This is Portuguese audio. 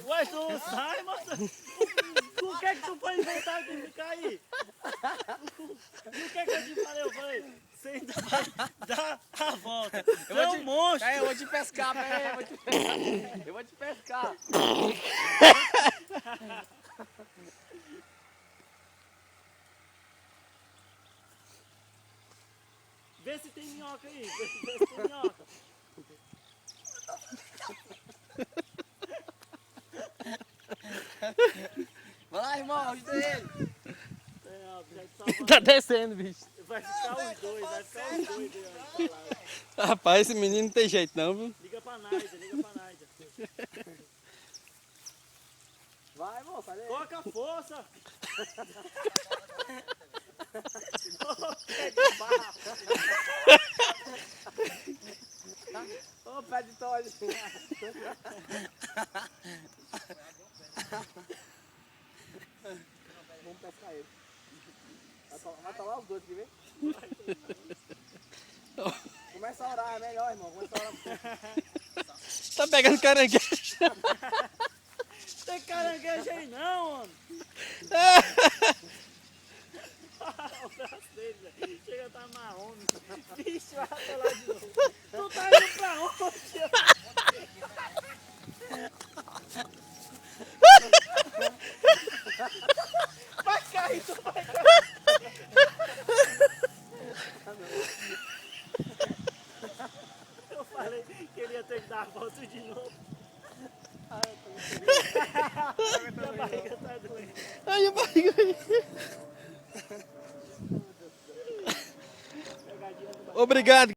Ué, tu não sai, moça? O que é que tu foi inventar de ficar aí? O que é que eu te falei? Eu falei, você ainda vai dar a volta. Você é um monstro. Eu vou te pescar, peraí, eu vou te pescar. Vê se tem minhoca aí, vê se tem minhoca. Vai lá, irmão, ajuda ele. Tá descendo, bicho. Vai ficar os dois aí, ó. Rapaz, esse menino não tem jeito não, viu? Liga pra Nádia, liga pra Nádia. Vai, irmão, cadê ele? Coloca a força. Ô, pé de tolho. Vamos pescar ele. Vai tomar os dois, quer ver? Começa a orar, é melhor, irmão. Começa a orar. Tá pegando caranguejo. Tem caranguejo aí não, homem. O braço dele, velho. Chega a tá marrom. Vixe, vai atolar de novo. Tu tá indo pra onde? Vai cair, tu vai cair. Eu falei que ele ia ter que dar a volta de novo. Minha barriga tá doendo. Ai, a barriga. Obrigado.